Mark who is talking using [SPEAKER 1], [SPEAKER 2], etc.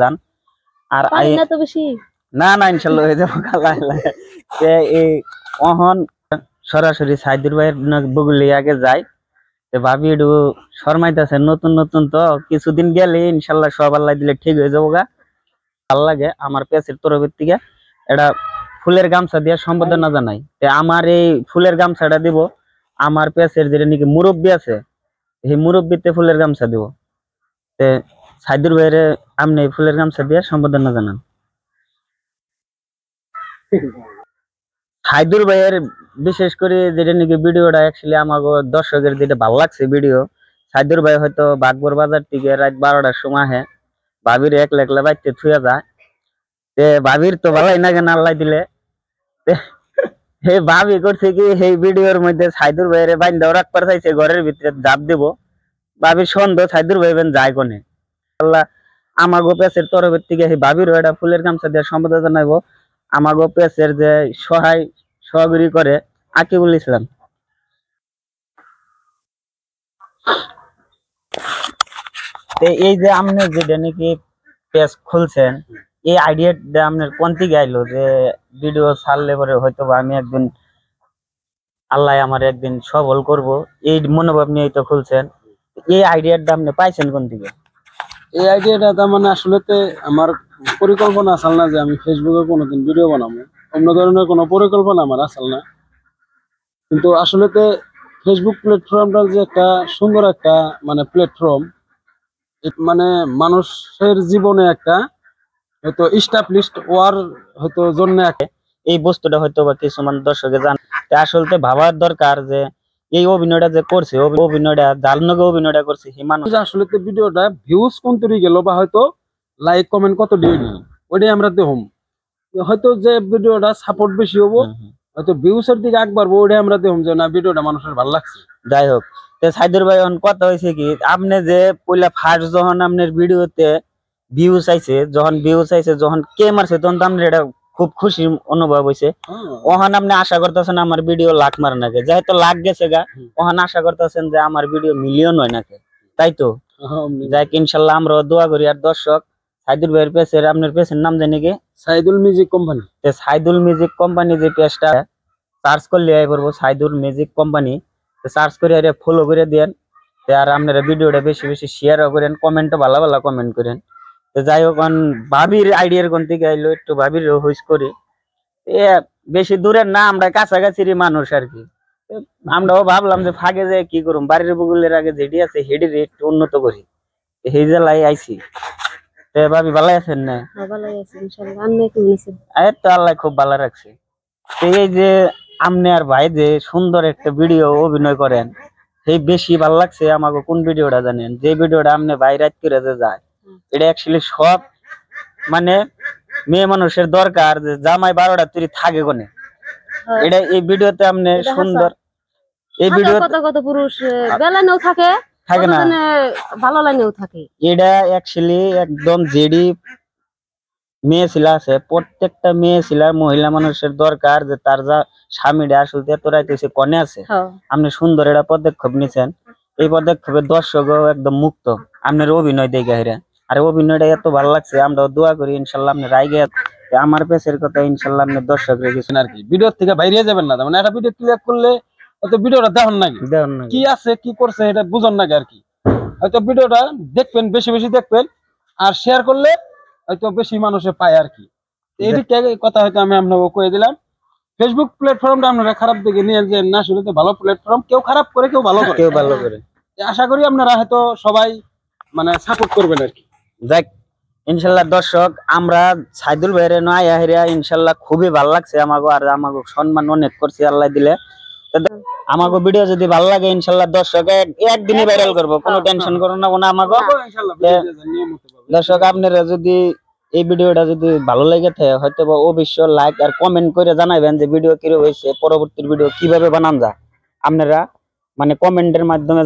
[SPEAKER 1] যান আর
[SPEAKER 2] না তো বেশি
[SPEAKER 1] না না ইনশাআল্লাহ হয়ে যাবো এই অহন সরাসরি সাইদুর ভাইয়ের বগুলি আগে যাই ভাবি একটু শর্মাইতেছে নতুন নতুন তো কিছুদিন গেলে ইনশাল্লাহ সব আল্লাহ দিলে ঠিক হয়ে যাবো গা। ভালো লাগে আমার পেঁচের তরফের থেকে এটা ফুলের গামছা দিয়ে সম্বোধনা জানাই আমার এই ফুলের গামছাটা দিব আমার পেঁচের যেটা নাকি মুরব্বী আছে এই মুরব্বীতে ফুলের গামছা দিব সাইদুর ভাইয়ের আপনি ফুলের গামছা দিয়ে সম্বোধনা জানান। সাইদুর ভাইয়ের বিশেষ করে যেটা নাকি ভিডিওটা অ্যাকচুয়ালি আমার দর্শকের যেটা ভালো লাগছে ভিডিও সাইদুর ভাই হয়তো বাগবর বাজার থেকে রাত 12টার সময় ভাবির একলা একলা বাইতে থুয়া যায় ভাবির তো ভালোই না কেন আল্লাহ দিলে ভাবি করছে কি এই ভিডিওর মধ্যে সাইদুর ভাইয়ের বাইন্দাও রাখবার চাইছে ঘরের ভিতরে জাপ দিব ভাবির সন্দেহ সাইদুর ভাই যায় কোনে আল্লাহ আমার পেঁচের তরফের থেকে এই ভাবির একটা ফুলের গামছা দিয়ে সম্বোধন জানাইবো আমার পেঁচের যে সহযোগী করে আকিবুল ইসলাম। এই যে আপনি যেটা নাকি পেজ খুলছেন এই আইডিয়াটা আপনার কোন থেকে আইলো যে ভিডিও ছাড়লে পরে হয়তো আমি একদিন আল্লাহ আমার একদিন সফল করব এই মনোভাব নিয়ে তো খুলছেন এই আইডিয়াটা আপনি পাইছেন কোন থেকে?
[SPEAKER 3] এই আইডিয়াটা তার মানে আসলে আমার পরিকল্পনা আসল না যে আমি ফেসবুকে কোনোদিন ভিডিও বানাবো অন্য ধরনের কোনো পরিকল্পনা আমার আসল না কিন্তু আসলে ফেসবুক প্ল্যাটফর্মটার যে একটা সুন্দর একটা মানে প্ল্যাটফর্ম মানে মানুষের জীবনে একটা হয়তো এস্টাবলিশড ওয়ার হয়তো জন্য
[SPEAKER 1] এই বস্তুটা হয়তো বা কিছুমান দর্শকে জান আসলে ভাবার দরকার যে এই অভিনয়টা যে করছে অভিনয়টা যার নগে অভিনয়টা করছে সেই মানুষ
[SPEAKER 3] আসলে ভিডিওটা ভিউজ কোন তৈরি গেল বা হয়তো লাইক কমেন্ট কত দিয়ে ওইটাই আমরা দেখুম হয়তো যে ভিডিওটা সাপোর্ট বেশি হবো হয়তো ভিউসের দিকে আগ বাড়বো ওইটাই আমরা দেখুম যে না ভিডিওটা মানুষের ভালো লাগছে।
[SPEAKER 1] যাই হোক সাইদুর ভাই কথা হয়েছে কি আপনি যে পয়লা ফার্স্ট যখন আপনার ভিডিওতে ভিউজ আইছে যখন কে মারছে তখন তো আপনার এটা খুব খুশি অনুভব হয়েছে ওখানে আপনি আশা করতেছেন আমার ভিডিও লাখ মার নাকি যেহেতু লাখ গেছে গা ওখানে আশা করতেছেন যে আমার ভিডিও মিলিয়ন হয় নাকি তাই তো যাই ইনশাল্লাহ আমরা দোয়া করি আর দর্শক সাইদুল ভাইয়ের পেজের আপনার পেজের নাম জানি কি
[SPEAKER 3] Saidul music company
[SPEAKER 1] Saidul music company যে পেজটা সার্চ করলে আই পড়বো সাইদুল মিউজিক কোম্পানি সার্চ করে ফলো করে দেন আর আপনারা ভিডিওটা বেশি বেশি শেয়ারও করেন কমেন্টও ভালো ভালো কমেন্ট করেন যাই হোক ভাবির আইডিয়ার কোন থেকে আইলো একটু ভাবির হুইস করি বেশি দূরের না আমরা কাছাকাছির মানুষ আর কি আমরাও ভাবলাম যে ফাঁকে যে কি করুম বাড়ির বগুলের আগে যেটি আছে হেডির একটু উন্নত করি এই জেলায় আইছি ভাবি ভালো আছেন না? তো আল্লাহ খুব ভালো রাখছে এই যে আপনি আর ভাই যে সুন্দর একটা ভিডিও অভিনয় করেন সেই বেশি ভালো লাগছে আমাকে কোন ভিডিওটা জানেন যে ভিডিওটা আপনি ভাই রাত করে যে যায় এটা অ্যাকচুয়ালি সব মানে মেয়ে মানুষের দরকার যে জামাই 12টা তুই থাকে কোনে এটা এই ভিডিওতে আপনি সুন্দর এই ভিডিও
[SPEAKER 2] কত পুরুষ বেলানেও থাকে থাকে না ভালো লাইনেও থাকে
[SPEAKER 1] এটা অ্যাকচুয়ালি একদম জেডি মেয়ে ছিলা আছে প্রত্যেকটা মেয়ে ছিলার মহিলা মানুষের দরকার যে তার যা স্বামীটা আসলে এত রাইতেছে কনে আছে আপনি সুন্দর এটা পদক্ষেপ নিছেন এই পদক্ষেপের দর্শকও একদম মুক্ত আপনার অভিনয় দেখে হেরা আর অভিনয়টা এত ভালো লাগছে আমরা দোয়া করি ইনশাল্লাহ আপনি রাইগে আমার পেছের কথা ইনশাল্লাহ আপনি দর্শক রেখেছেন
[SPEAKER 3] আর কি ভিডিও থেকে বাইরে যাবেন না মানে একটা ভিডিও ক্লিক করলে হয়তো ভিডিওটা দেখুন নাকি কি আছে কি করছে এটা বুঝুন নাকি আর কি হয়তো ভিডিওটা দেখবেন বেশি বেশি দেখবেন আর শেয়ার করলে হয়তো বেশি মানুষে পায় আর কি এই কথা হয়তো আমি আপনাকে কয়ে দিলাম ফেসবুক প্ল্যাটফর্মটা আপনারা খারাপ দিকে নিয়ে যে না শুনে তো ভালো প্ল্যাটফর্ম কেউ খারাপ করে কেউ ভালো করে আশা করি আপনারা হয়তো সবাই মানে সাপোর্ট করবেন আর কি।
[SPEAKER 1] যাক ইনশাল্লাহ দর্শক আমরা সাইদুল ভাইয়ের নয় ইনশাল্লাহ খুবই ভালো লাগছে আমাকে আর আমাকে সম্মান অনেক করছে আল্লাহ দিলে আমাকে ভিডিও যদি ভালো লাগে ইনশাল্লাহ দর্শক একদিনই ভাইরাল করবো কোনো টেনশন করো না কোনো আমাকে দর্শক আপনারা যদি এই ভিডিওটা যদি ভালো লেগে থাকে হয়তো অবশ্যই লাইক আর কমেন্ট করে জানাবেন যে ভিডিও কিরকম হয়েছে পরবর্তী ভিডিও কিভাবে বানান যায় আপনারা মানে কমেন্টের মাধ্যমে